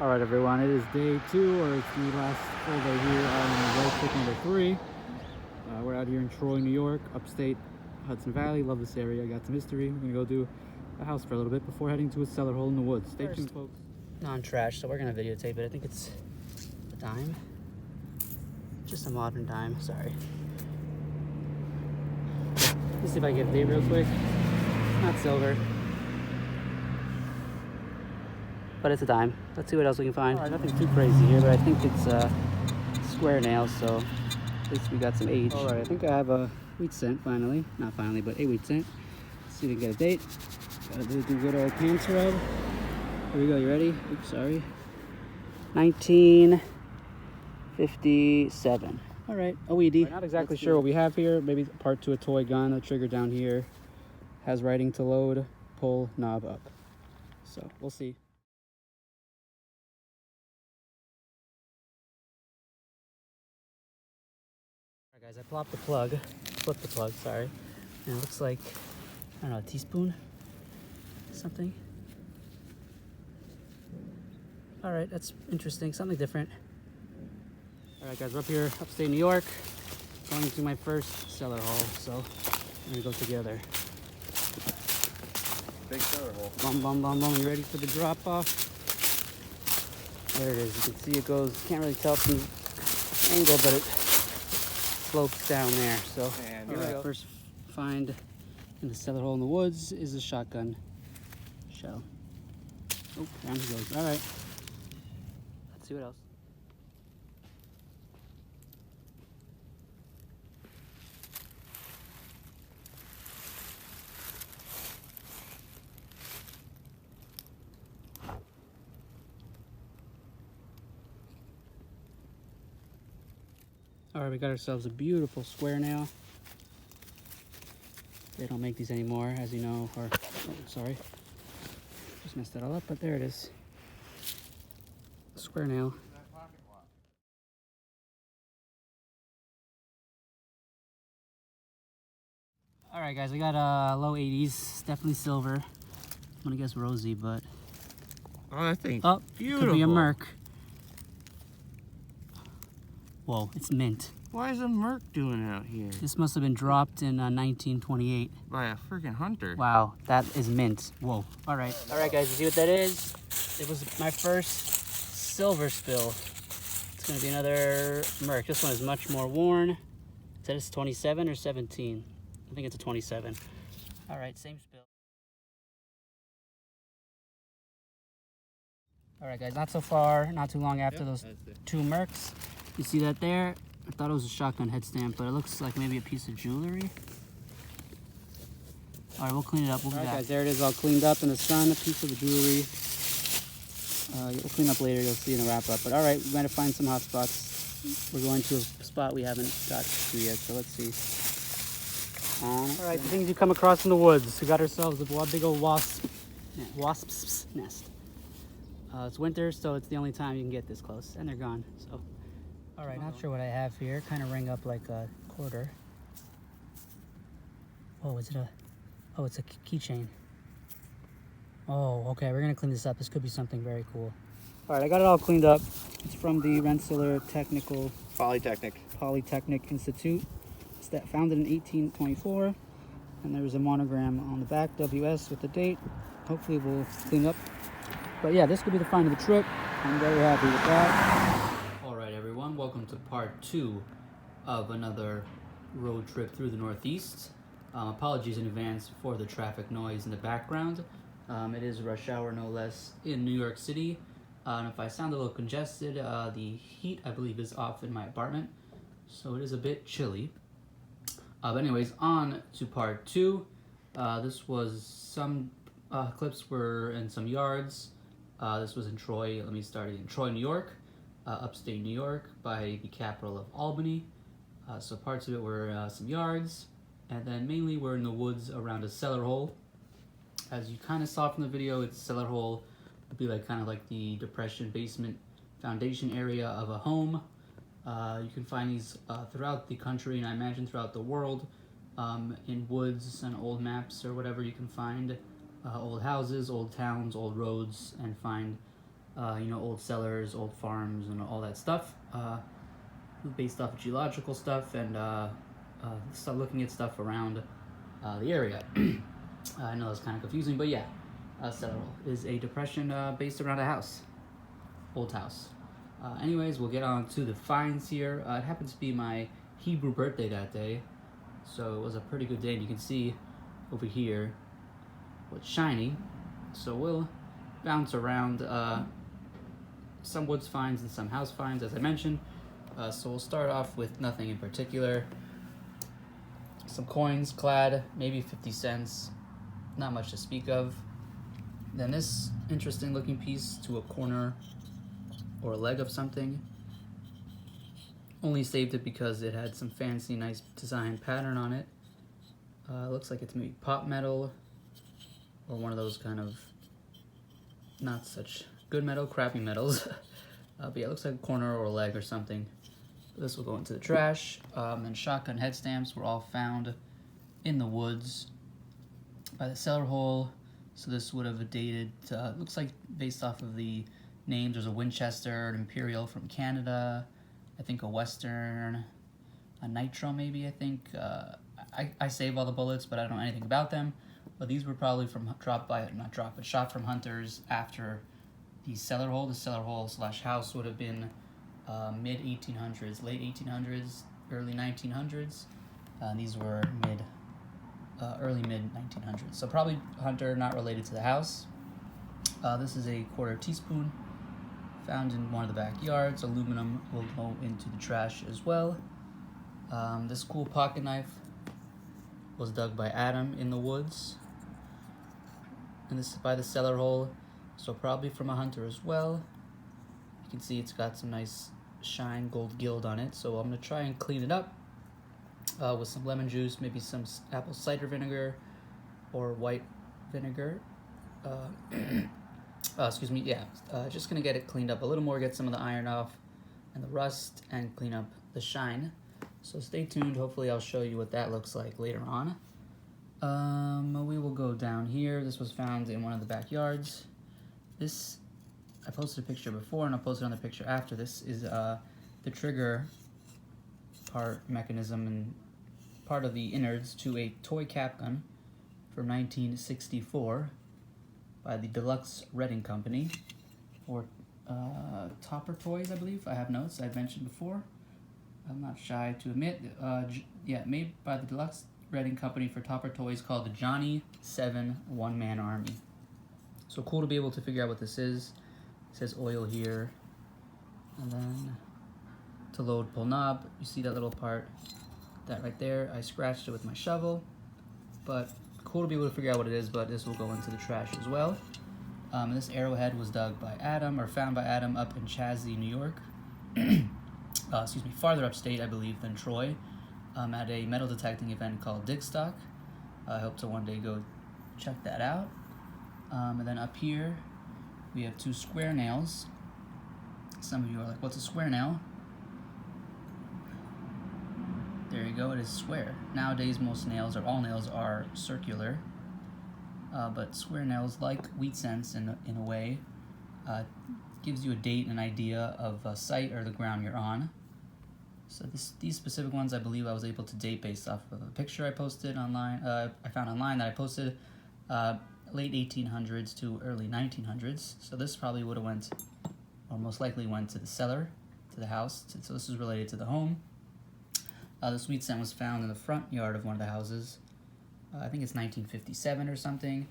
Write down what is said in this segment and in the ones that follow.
All right, everyone, it is day 2, or it's the last full day here on road trip number 3. We're out here in Troy, New York, upstate Hudson Valley. Love this area. I got some history. We're gonna go do a house for a little bit before heading to a cellar hole in the woods. Stay tuned, folks. Non-trash, so we're gonna videotape it. I think it's a dime, just a modern dime. Sorry. Let's see if I can get a date real quick. Not silver, but it's a dime. Let's see what else we can find. All right, nothing too crazy here, but I think it's square nails, so at least we got some age. All right, I think I have a wheat cent finally. Not finally, but a wheat cent. Let's see if we can get a date. Gotta do the good old cancer rub. Here we go, you ready? Oops, sorry. 1957. All right, OED. Not exactly sure what we have here. Maybe part to a toy gun. A trigger down here has writing to load, pull knob up. So we'll see. All right, guys, I plopped the plug, flipped the plug, sorry, and it looks like, I don't know, a teaspoon, something. All right, that's interesting, something different. All right, guys, we're up here, upstate New York, going to my first cellar hole, so we're gonna go together. Big cellar hole. Bum, bum, bum, bum. You ready for the drop off? There it is. You can see it goes, can't really tell from the angle, but it slopes down there. So, And here we go. First find in the cellar hole in the woods is a shotgun shell. Oh, down he goes. All right. Let's see what else. All right, we got ourselves a beautiful square nail. They don't make these anymore, as you know, or, oh, sorry. Just messed that all up, but there it is. Square nail. All right, guys, we got low 80s, definitely silver. I'm gonna guess rosy, but. Oh, that thing's beautiful. Could be a Merc. Whoa, it's mint. Why is a Merc doing out here? This must have been dropped in 1928. By a freaking hunter. Wow, that is mint. Whoa. All right, guys, you see what that is? It was my first silver spill. It's gonna be another Merc. This one is much more worn. It said it's 27 or 17. I think it's a 27. All right, same spill. All right, guys, not so far, not too long after those 2 Mercs. You see that there? I thought it was a shotgun head stamp, but it looks like maybe a piece of jewelry. All right, we'll clean it up. We'll be back. All right, guys, there it is, all cleaned up in the sun. A piece of the jewelry. We'll clean up later. You'll see in the wrap up. But all right, we might have find some hot spots. We're going to a spot we haven't got to yet, so let's see. All right, the things you come across in the woods. We got ourselves a big old wasp's nest. It's winter, so it's the only time you can get this close, and they're gone. So, all right, not sure what I have here. Kind of ring up like a quarter. Oh, is it a? Oh, it's a keychain. Oh, okay. We're gonna clean this up. This could be something very cool. All right, I got it all cleaned up. It's from the Rensselaer Polytechnic Institute. It's founded in 1824, and there's a monogram on the back, WS, with the date. Hopefully, we'll clean up. But yeah, this could be the find of the trip. I'm very happy with that. All right, everyone, welcome to part 2 of another road trip through the Northeast. Apologies in advance for the traffic noise in the background. It is rush hour, no less, in New York City. And if I sound a little congested, the heat, I believe, is off in my apartment, so it is a bit chilly. But anyways, on to part 2. This was some clips were in some yards. This was in Troy. Let me start in Troy, New York, upstate New York, by the capital of Albany. So parts of it were some yards, and then mainly we're in the woods around a cellar hole. As you kind of saw from the video, it's cellar hole would be like kind of like the depression basement foundation area of a home. You can find these throughout the country, and I imagine throughout the world, in woods and old maps or whatever. You can find old houses, old towns, old roads, and find you know, old cellars, old farms, and all that stuff, based off of geological stuff, and start looking at stuff around the area. I know it's kind of confusing, but yeah, cellar hole is a depression based around a house, old house. Anyways, we'll get on to the finds here. It happens to be my Hebrew birthday that day, so it was a pretty good day, and you can see over here what's shiny. So we'll bounce around some woods finds and some house finds, as I mentioned. So we'll start off with nothing in particular. Some coins clad, maybe 50 cents, not much to speak of. Then this interesting looking piece to a corner or a leg of something. Only saved it because it had some fancy, nice design pattern on it. Looks like it's maybe pot metal or one of those kind of not such good metal, crappy metals. But yeah, it looks like a corner or a leg or something. This will go into the trash. And shotgun head stamps were all found in the woods by the cellar hole. So this would have dated, looks like based off of the names, there's a Winchester, an Imperial from Canada, I think a Western, a Nitro maybe, I think. I save all the bullets, but I don't know anything about them. But these were probably shot from hunters after the cellar hole. The cellar hole / house would have been mid 1800s, late 1800s, early 1900s. These were early mid 1900s. So probably hunter, not related to the house. This is a quarter teaspoon found in one of the backyards. Aluminum will go into the trash as well. This cool pocket knife was dug by Adam in the woods. And this is by the cellar hole, so probably from a hunter as well. You can see it's got some nice shine, gold gild on it. So I'm gonna try and clean it up with some lemon juice, maybe some apple cider vinegar or white vinegar. Excuse me, yeah. Just gonna get it cleaned up a little more, get some of the iron off and the rust, and clean up the shine. So stay tuned. Hopefully I'll show you what that looks like later on. We will go down here. This was found in one of the backyards. This, I posted a picture before and I'll post another picture after. This is the trigger part mechanism and part of the innards to a toy cap gun from 1964 by the Deluxe Redding Company, or Topper Toys, I believe. I have notes I've mentioned before. I'm not shy to admit. Yeah, made by the Deluxe Redding Company for Topper Toys, called the Johnny 7 One-Man Army. So cool to be able to figure out what this is. It says oil here. And then to load, pull knob. You see that little part, that right there. I scratched it with my shovel. But cool to be able to figure out what it is, but this will go into the trash as well. This arrowhead was dug by Adam, or found by Adam, up in Chazy, New York. Excuse me, farther upstate, I believe, than Troy, at a metal detecting event called Digstock. I hope to one day go check that out. And then up here, we have 2 square nails. Some of you are like, what's a square nail? There you go, it is square. Nowadays, most nails, or all nails, are circular. But square nails, like wheat cents in a way, gives you a date and an idea of a site or the ground you're on. So these specific ones, I believe I was able to date based off of a picture I posted online. I found online that I posted late 1800s to early 1900s. So this probably would have went, or most likely went to the cellar, to the house. So this is related to the home. This wheat cent was found in the front yard of one of the houses. I think it's 1957 or something.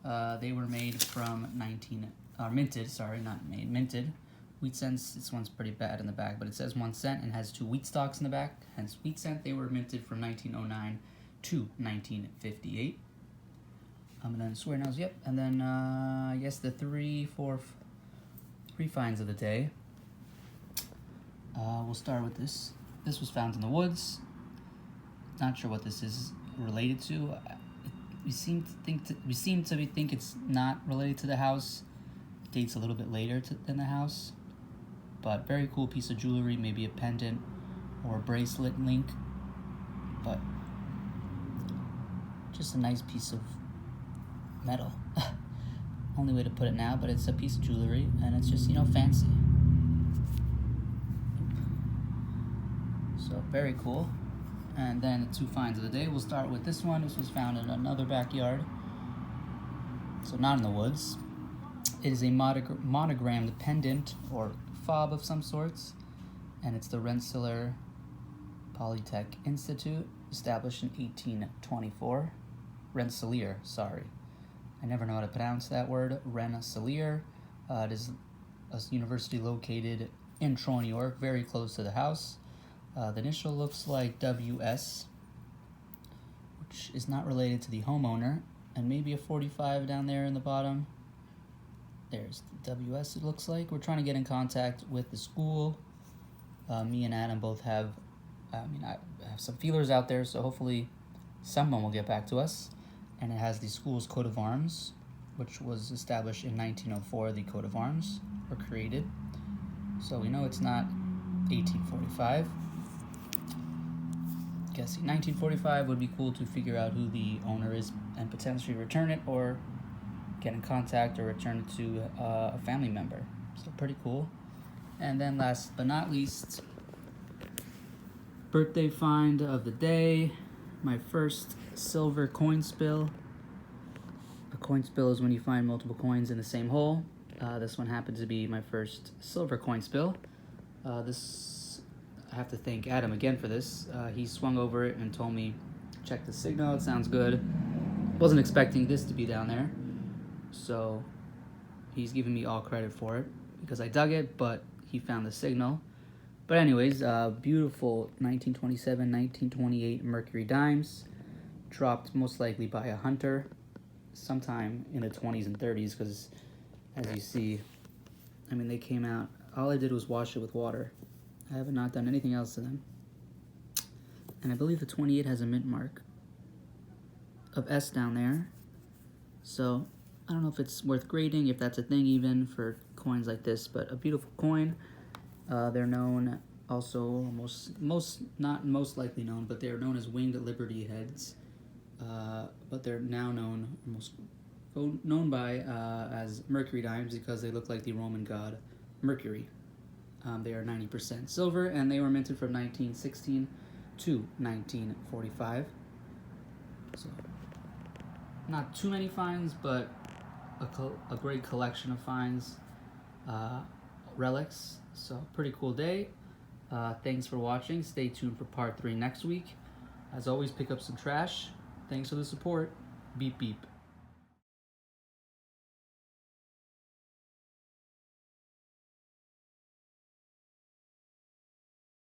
They were made from minted, sorry, not made, minted. Wheat cents, this one's pretty bad in the back, but it says 1 cent and has 2 wheat stalks in the back, hence wheat cent. They were minted from 1909 to 1958. And then square nails, yep. And then I guess the three finds of the day. We'll start with this. This was found in the woods. Not sure what this is related to. We seem to think it's not related to the house. It dates a little bit later than the house, but very cool piece of jewelry, maybe a pendant or a bracelet link, but just a nice piece of metal. only way to put it now, but it's a piece of jewelry, and it's just, you know, fancy. So very cool. And then the two finds of the day, we'll start with this one. This was found in another backyard, so not in the woods. It is a monogrammed pendant or fob of some sorts, and it's the Rensselaer Polytech Institute, established in 1824. Rensselaer, sorry. I never know how to pronounce that word. Rensselaer. It is a university located in Troy, New York, very close to the house. The initial looks like WS, which is not related to the homeowner, and maybe a 45 down there in the bottom. There's the WS, it looks like. We're trying to get in contact with the school. Me and Adam both have, I have some feelers out there, so hopefully someone will get back to us. And it has the school's coat of arms, which was established in 1904. The coat of arms were created, so we know it's not 1845. Guessing 1945 would be cool to figure out who the owner is and potentially return it, or get in contact or return it to a family member. So pretty cool. And then last but not least, birthday find of the day, my first silver coin spill. A coin spill is when you find multiple coins in the same hole. This one happened to be my first silver coin spill. I have to thank Adam again for this. He swung over it and told me, check the signal, it sounds good. Wasn't expecting this to be down there, so he's giving me all credit for it because I dug it, but he found the signal. But anyways, beautiful 1927, 1928 Mercury Dimes, dropped most likely by a hunter sometime in the 20s and 30s, because as you see, I mean, they came out, all I did was wash it with water. I have not done anything else to them. And I believe the 28 has a mint mark of S down there. So I don't know if it's worth grading, if that's a thing even for coins like this, but a beautiful coin. They're known also, not most likely known, but they're known as winged liberty heads. But they're now known by as Mercury Dimes because they look like the Roman god Mercury. They are 90% silver, and they were minted from 1916 to 1945. So, not too many finds, but a great collection of finds, relics. So, pretty cool day. Thanks for watching. Stay tuned for part 3 next week. As always, pick up some trash. Thanks for the support. Beep beep.